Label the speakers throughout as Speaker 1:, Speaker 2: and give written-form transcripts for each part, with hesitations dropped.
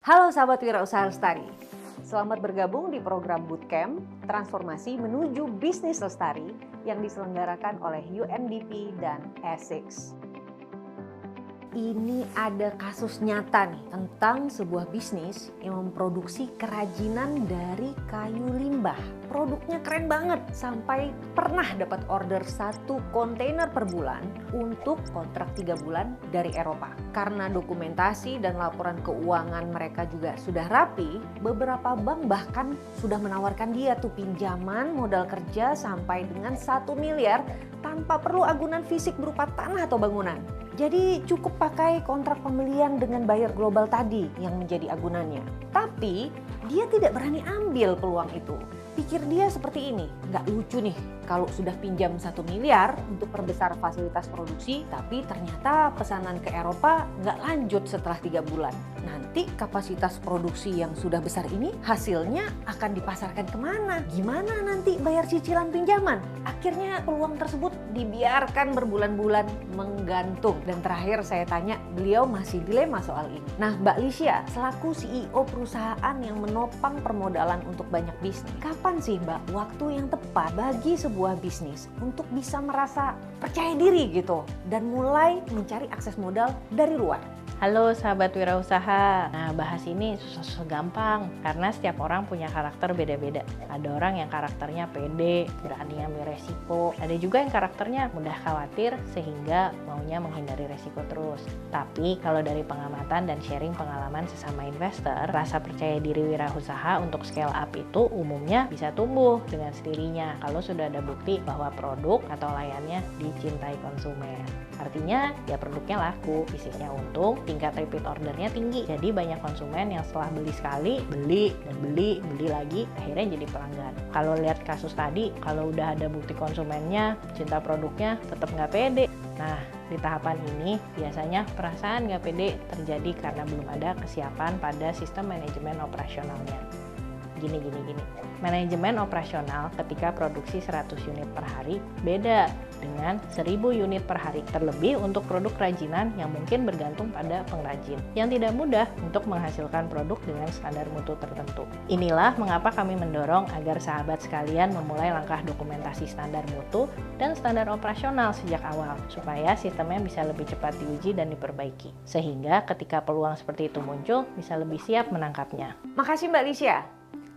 Speaker 1: Halo sahabat Wirausaha Lestari, selamat bergabung di program Bootcamp Transformasi Menuju Bisnis Lestari yang diselenggarakan oleh UNDP dan Essex. Ini ada kasus nyata nih tentang sebuah bisnis yang memproduksi kerajinan dari kayu limbah. Produknya keren banget, sampai pernah dapat order 1 kontainer per bulan untuk kontrak 3 bulan dari Eropa. Karena dokumentasi dan laporan keuangan mereka juga sudah rapi, beberapa bank bahkan sudah menawarkan dia tuh pinjaman modal kerja sampai dengan 1 miliar tanpa perlu agunan fisik berupa tanah atau bangunan. Jadi cukup pakai kontrak pembelian dengan buyer global tadi yang menjadi agunannya. Tapi dia tidak berani ambil peluang itu. Pikir dia seperti ini, nggak lucu nih kalau sudah pinjam 1 miliar untuk perbesar fasilitas produksi, tapi ternyata pesanan ke Eropa nggak lanjut setelah 3 bulan. Nanti kapasitas produksi yang sudah besar ini hasilnya akan dipasarkan kemana? Gimana nanti bayar cicilan pinjaman? Akhirnya peluang tersebut dibiarkan berbulan-bulan menggantung. Dan terakhir saya tanya, beliau masih dilema soal ini. Nah, Mbak Lisha, selaku CEO perusahaan yang menopang permodalan untuk banyak bisnis, kapan sih Mbak waktu yang tepat bagi sebuah bisnis untuk bisa merasa percaya diri gitu dan mulai mencari akses modal dari luar?
Speaker 2: Halo sahabat wirausaha. Nah, bahas ini susah-susah gampang karena setiap orang punya karakter beda-beda. Ada orang yang karakternya pede, berani ambil resiko. Ada juga yang karakternya mudah khawatir sehingga maunya menghindari resiko terus. Tapi kalau dari pengamatan dan sharing pengalaman sesama investor, rasa percaya diri wirausaha untuk scale up itu umumnya bisa tumbuh dengan sendirinya kalau sudah ada bukti bahwa produk atau layannya dicintai konsumen. Artinya ya produknya laku, bisnisnya untung, tingkat repeat ordernya tinggi. Jadi banyak konsumen yang setelah beli sekali, beli lagi, akhirnya jadi pelanggan. Kalau lihat kasus tadi, kalau udah ada bukti konsumennya, cinta produknya, tetap nggak pede. Nah, di tahapan ini biasanya perasaan nggak pede terjadi karena belum ada kesiapan pada sistem manajemen operasionalnya. Gini. Manajemen operasional ketika produksi 100 unit per hari beda dengan 1000 unit per hari, terlebih untuk produk kerajinan yang mungkin bergantung pada pengrajin yang tidak mudah untuk menghasilkan produk dengan standar mutu tertentu. Inilah mengapa kami mendorong agar sahabat sekalian memulai langkah dokumentasi standar mutu dan standar operasional sejak awal supaya sistemnya bisa lebih cepat diuji dan diperbaiki, sehingga ketika peluang seperti itu muncul bisa lebih siap menangkapnya.
Speaker 1: Makasih Mbak Lisha.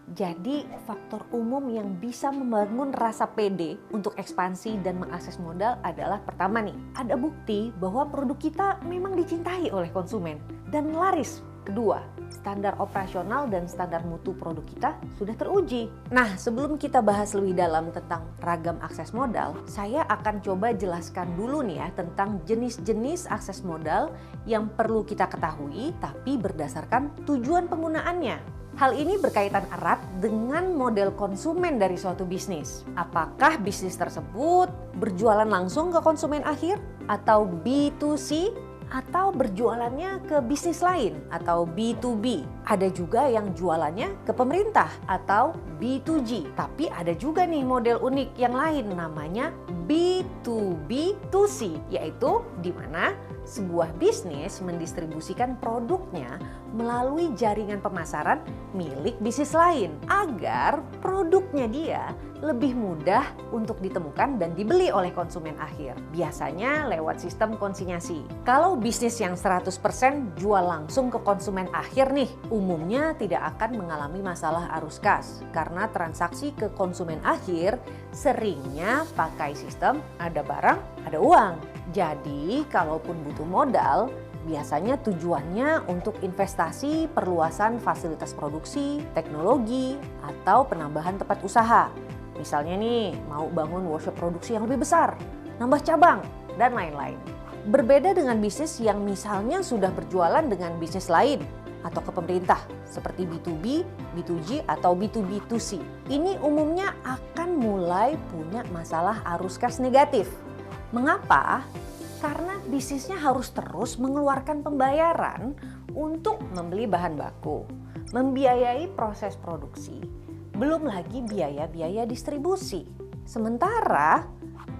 Speaker 1: Jadi faktor umum yang bisa membangun rasa pede untuk ekspansi dan mengakses modal adalah pertama nih, ada bukti bahwa produk kita memang dicintai oleh konsumen dan laris. Kedua, standar operasional dan standar mutu produk kita sudah teruji. Nah, sebelum kita bahas lebih dalam tentang ragam akses modal, saya akan coba jelaskan dulu nih ya tentang jenis-jenis akses modal yang perlu kita ketahui tapi berdasarkan tujuan penggunaannya. Hal ini berkaitan erat dengan model konsumen dari suatu bisnis. Apakah bisnis tersebut berjualan langsung ke konsumen akhir atau B2C atau berjualannya ke bisnis lain atau B2B. Ada juga yang jualannya ke pemerintah atau B2G. Tapi ada juga nih model unik yang lain namanya B2B2C, yaitu di mana sebuah bisnis mendistribusikan produknya melalui jaringan pemasaran milik bisnis lain agar produknya dia lebih mudah untuk ditemukan dan dibeli oleh konsumen akhir. Biasanya lewat sistem konsinyasi. Kalau bisnis yang 100% jual langsung ke konsumen akhir nih, umumnya tidak akan mengalami masalah arus kas karena transaksi ke konsumen akhir seringnya pakai sistem ada barang, ada uang. Jadi kalaupun butuh modal, biasanya tujuannya untuk investasi perluasan fasilitas produksi, teknologi, atau penambahan tempat usaha. Misalnya nih, mau bangun workshop produksi yang lebih besar, nambah cabang, dan lain-lain. Berbeda dengan bisnis yang misalnya sudah berjualan dengan bisnis lain atau ke pemerintah seperti B2B, B2G, atau B2B2C. Ini umumnya akan mulai punya masalah arus kas negatif. Mengapa? Karena bisnisnya harus terus mengeluarkan pembayaran untuk membeli bahan baku, membiayai proses produksi, belum lagi biaya-biaya distribusi. Sementara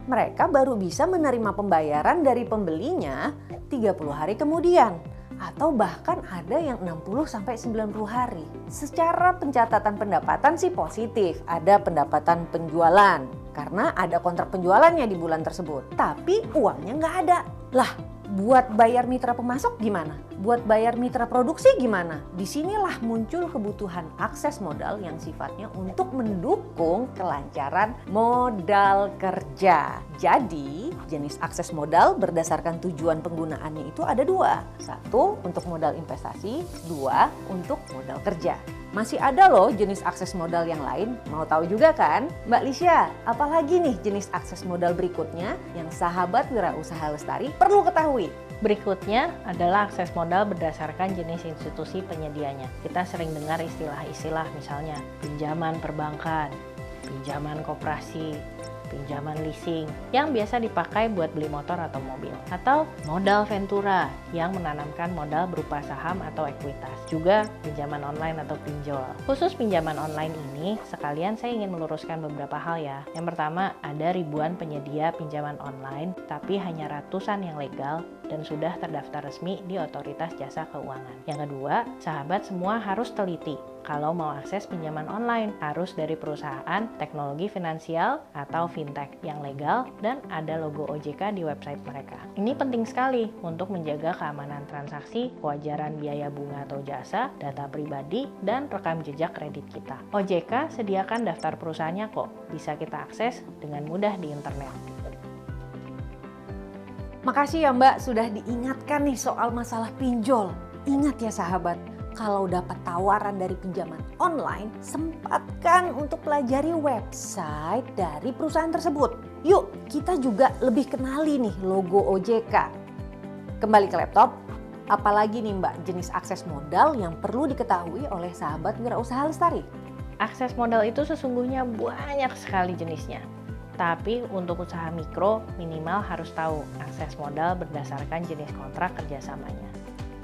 Speaker 1: mereka baru bisa menerima pembayaran dari pembelinya 30 hari kemudian. atau bahkan ada yang 60-90 hari. Secara pencatatan pendapatan sih positif, ada pendapatan penjualan karena ada kontrak penjualannya di bulan tersebut. Tapi uangnya nggak ada. Lah, buat bayar mitra pemasok gimana? Buat bayar mitra produksi gimana? Disinilah muncul kebutuhan akses modal yang sifatnya untuk mendukung kelancaran modal kerja. Jadi, jenis akses modal berdasarkan tujuan penggunaannya itu ada dua. Satu, untuk modal investasi. Dua, untuk modal kerja. Masih ada loh jenis akses modal yang lain, mau tahu juga kan? Mbak Lisya, apalagi nih jenis akses modal berikutnya yang sahabat Wirausaha Lestari perlu ketahui?
Speaker 2: Berikutnya adalah akses modal berdasarkan jenis institusi penyedianya. Kita sering dengar istilah-istilah misalnya pinjaman perbankan, pinjaman koperasi, pinjaman leasing yang biasa dipakai buat beli motor atau mobil, atau modal ventura yang menanamkan modal berupa saham atau ekuitas, juga pinjaman online atau pinjol. Khusus pinjaman online ini, sekalian saya ingin meluruskan beberapa hal ya. Yang pertama, ada ribuan penyedia pinjaman online, tapi hanya ratusan yang legal dan sudah terdaftar resmi di Otoritas Jasa Keuangan. Yang kedua, sahabat semua harus teliti. Kalau mau akses pinjaman online, harus dari perusahaan teknologi finansial atau fintech yang legal dan ada logo OJK di website mereka. Ini penting sekali untuk menjaga keamanan transaksi, kewajaran biaya bunga atau jasa, data pribadi, dan rekam jejak kredit kita. OJK sediakan daftar perusahaannya kok, bisa kita akses dengan mudah di internet.
Speaker 1: Makasih ya Mbak sudah diingatkan nih soal masalah pinjol. Ingat ya sahabat, kalau dapat tawaran dari pinjaman online, sempatkan untuk pelajari website dari perusahaan tersebut. Yuk, kita juga lebih kenali nih logo OJK. Kembali ke laptop, apalagi nih Mbak jenis akses modal yang perlu diketahui oleh sahabat Wirausaha Lestari?
Speaker 2: Akses modal itu sesungguhnya banyak sekali jenisnya. Tapi untuk usaha mikro minimal harus tahu akses modal berdasarkan jenis kontrak kerjasamanya.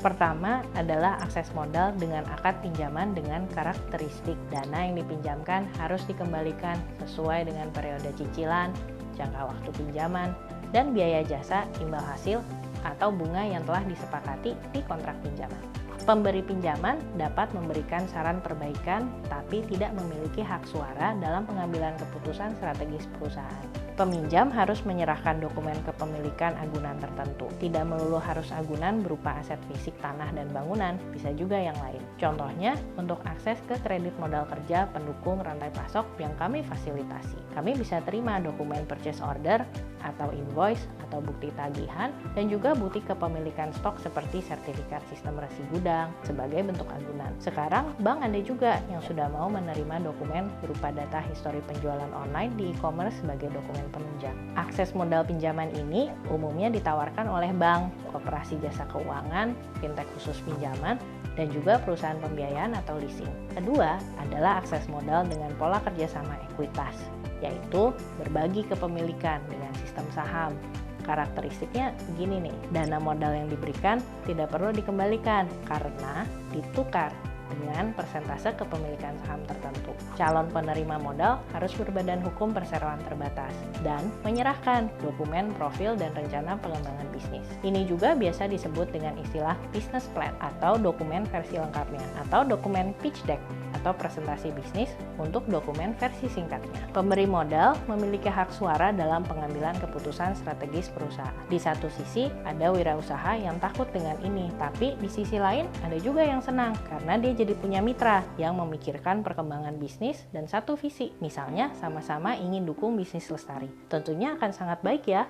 Speaker 2: Pertama adalah akses modal dengan akad pinjaman dengan karakteristik dana yang dipinjamkan harus dikembalikan sesuai dengan periode cicilan, jangka waktu pinjaman, dan biaya jasa imbal hasil atau bunga yang telah disepakati di kontrak pinjaman. Pemberi pinjaman dapat memberikan saran perbaikan tapi tidak memiliki hak suara dalam pengambilan keputusan strategis perusahaan. Peminjam harus menyerahkan dokumen kepemilikan agunan tertentu. Tidak melulu harus agunan berupa aset fisik tanah dan bangunan, bisa juga yang lain. Contohnya, untuk akses ke kredit modal kerja pendukung rantai pasok yang kami fasilitasi. Kami bisa terima dokumen purchase order atau invoice atau bukti tagihan dan juga bukti kepemilikan stok seperti sertifikat sistem resi gudang sebagai bentuk agunan. Sekarang, bank ada juga yang sudah mau menerima dokumen berupa data histori penjualan online di e-commerce sebagai dokumen penunjang. Akses modal pinjaman ini umumnya ditawarkan oleh bank, koperasi jasa keuangan, fintech khusus pinjaman, dan juga perusahaan pembiayaan atau leasing. Kedua adalah akses modal dengan pola kerjasama ekuitas, yaitu berbagi kepemilikan dengan sistem saham. Karakteristiknya begini nih, dana modal yang diberikan tidak perlu dikembalikan karena ditukar dengan persentase kepemilikan saham tertentu. Calon penerima modal harus berbadan hukum perseroan terbatas dan menyerahkan dokumen profil dan rencana pengembangan bisnis. Ini juga biasa disebut dengan istilah business plan atau dokumen versi lengkapnya atau dokumen pitch deck atau presentasi bisnis untuk dokumen versi singkatnya. Pemberi modal memiliki hak suara dalam pengambilan keputusan strategis perusahaan. Di satu sisi ada wirausaha yang takut dengan ini, tapi di sisi lain ada juga yang senang karena dia jadi punya mitra yang memikirkan perkembangan bisnis dan satu visi. Misalnya sama-sama ingin dukung bisnis lestari. Tentunya akan sangat baik ya.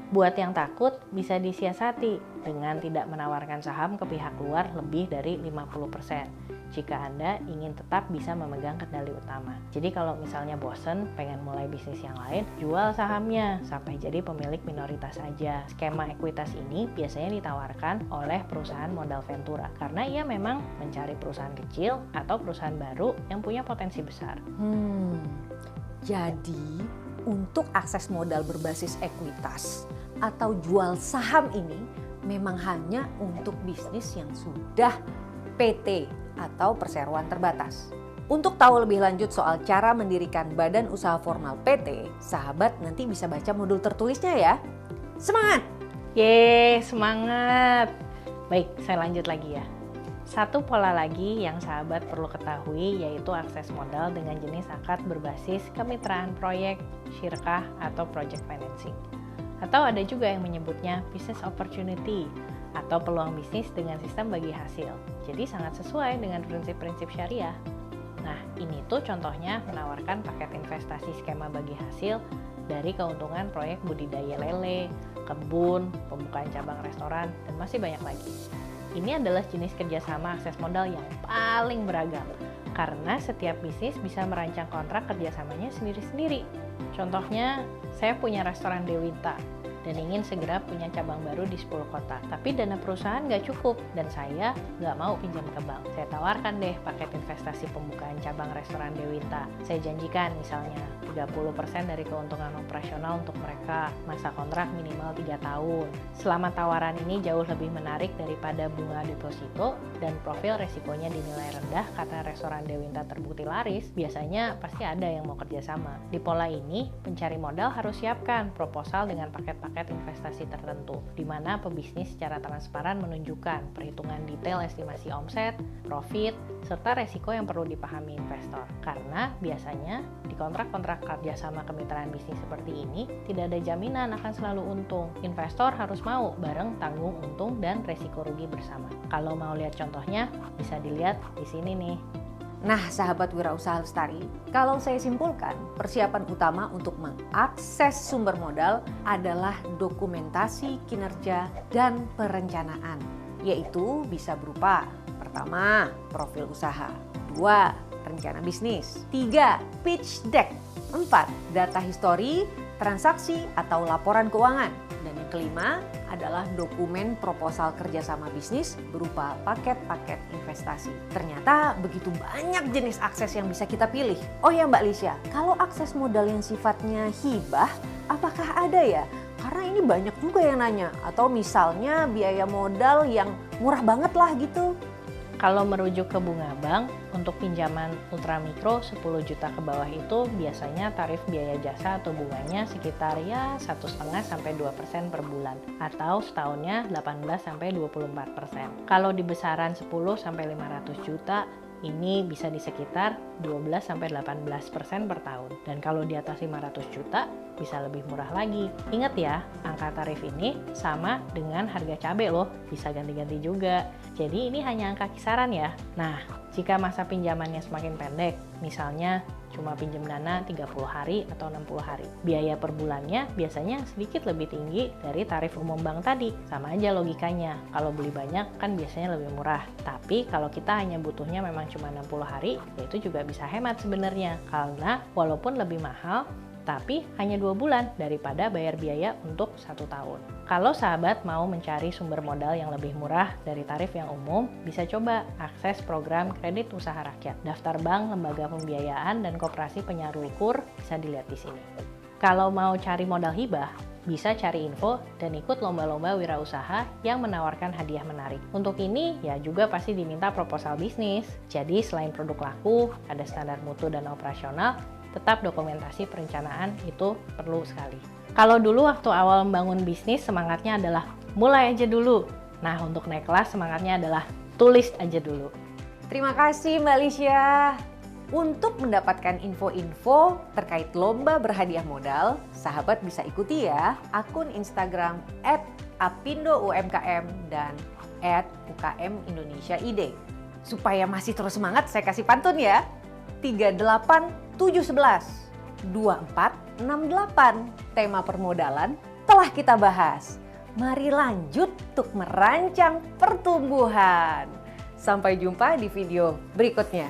Speaker 2: Buat yang takut bisa disiasati dengan tidak menawarkan saham ke pihak luar lebih dari 50% jika Anda ingin tetap bisa memegang kendali utama. Jadi kalau misalnya bosen pengen mulai bisnis yang lain, jual sahamnya sampai jadi pemilik minoritas saja. Skema ekuitas ini biasanya ditawarkan oleh perusahaan modal ventura karena ia memang mencari perusahaan kecil atau perusahaan baru yang punya potensi besar.
Speaker 1: Jadi untuk akses modal berbasis ekuitas atau jual saham ini memang hanya untuk bisnis yang sudah PT atau perseroan terbatas. Untuk tahu lebih lanjut soal cara mendirikan badan usaha formal PT, sahabat nanti bisa baca modul tertulisnya ya. Semangat!
Speaker 2: Yeay, semangat! Baik, saya lanjut lagi ya. Satu pola lagi yang sahabat perlu ketahui yaitu akses modal dengan jenis akad berbasis kemitraan proyek, syirkah, atau project financing. Atau ada juga yang menyebutnya business opportunity atau peluang bisnis dengan sistem bagi hasil. Jadi sangat sesuai dengan prinsip-prinsip syariah. Nah, ini tuh contohnya menawarkan paket investasi skema bagi hasil dari keuntungan proyek budidaya lele, kebun, pembukaan cabang restoran, dan masih banyak lagi. Ini adalah jenis kerjasama akses modal yang paling beragam, karena setiap bisnis bisa merancang kontrak kerjasamanya sendiri-sendiri. Contohnya, saya punya restoran Dewinta, dan ingin segera punya cabang baru di 10 kota. Tapi dana perusahaan nggak cukup, dan saya nggak mau pinjam ke bank. Saya tawarkan deh paket investasi pembukaan cabang restoran Dewinta. Saya janjikan misalnya 30% dari keuntungan operasional untuk mereka, masa kontrak minimal 3 tahun. Selama tawaran ini jauh lebih menarik daripada bunga deposito dan profil resikonya dinilai rendah karena restoran Dewinta terbukti laris, biasanya pasti ada yang mau kerjasama. Di pola ini, pencari modal harus siapkan proposal dengan paket-paket investasi tertentu, di mana pebisnis secara transparan menunjukkan perhitungan detail estimasi omset, profit, serta resiko yang perlu dipahami investor. Karena biasanya di kontrak-kontrak kerjasama kemitraan bisnis seperti ini, tidak ada jaminan akan selalu untung. Investor harus mau bareng tanggung untung dan resiko rugi bersama. Kalau mau lihat contohnya, bisa dilihat di sini nih.
Speaker 1: Nah, sahabat Wirausaha Lestari, kalau saya simpulkan, persiapan utama untuk mengakses sumber modal adalah dokumentasi kinerja dan perencanaan, yaitu bisa berupa pertama, profil usaha, 2, rencana bisnis, 3, pitch deck, 4, data histori, transaksi atau laporan keuangan, dan yang kelima adalah dokumen proposal kerjasama bisnis berupa paket-paket investasi. Ternyata begitu banyak jenis akses yang bisa kita pilih. Oh ya Mbak Lisya, kalau akses modal yang sifatnya hibah, apakah ada ya? Karena ini banyak juga yang nanya. Atau misalnya biaya modal yang murah banget lah gitu.
Speaker 2: Kalau merujuk ke bunga bank, untuk pinjaman ultramikro 10 juta ke bawah itu biasanya tarif biaya jasa atau bunganya sekitar ya 1,5 sampai 2% per bulan atau setahunnya 18 sampai 24%. Kalau di besaran 10 sampai 500 juta ini bisa di sekitar 12 sampai 18% per tahun. Dan kalau di atas 500 juta bisa lebih murah lagi. Ingat ya, angka tarif ini sama dengan harga cabai loh, bisa ganti-ganti juga. Jadi ini hanya angka kisaran ya. Nah, jika masa pinjamannya semakin pendek, misalnya cuma pinjam dana 30 hari atau 60 hari, biaya per bulannya biasanya sedikit lebih tinggi dari tarif umum bank tadi. Sama aja logikanya, kalau beli banyak kan biasanya lebih murah. Tapi kalau kita hanya butuhnya memang cuma 60 hari, ya itu juga bisa hemat sebenarnya. Karena walaupun lebih mahal, tapi hanya 2 bulan daripada bayar biaya untuk 1 tahun. Kalau sahabat mau mencari sumber modal yang lebih murah dari tarif yang umum, bisa coba akses program kredit usaha rakyat. Daftar bank, lembaga pembiayaan, dan koperasi penyaluran kur bisa dilihat di sini. Kalau mau cari modal hibah, bisa cari info dan ikut lomba-lomba wirausaha yang menawarkan hadiah menarik. Untuk ini ya juga pasti diminta proposal bisnis. Jadi selain produk laku, ada standar mutu dan operasional, tetap dokumentasi perencanaan itu perlu sekali. Kalau dulu waktu awal membangun bisnis semangatnya adalah mulai aja dulu. Nah, untuk naik kelas semangatnya adalah tulis aja dulu.
Speaker 1: Terima kasih Mbak Lisya. Untuk mendapatkan info-info terkait lomba berhadiah modal, sahabat bisa ikuti ya akun Instagram @apindo_umkm dan @ukm_indonesia_id. Supaya masih terus semangat, saya kasih pantun ya. 38711 2468. Tema permodalan telah kita bahas. Mari lanjut untuk merancang pertumbuhan. Sampai jumpa di video berikutnya.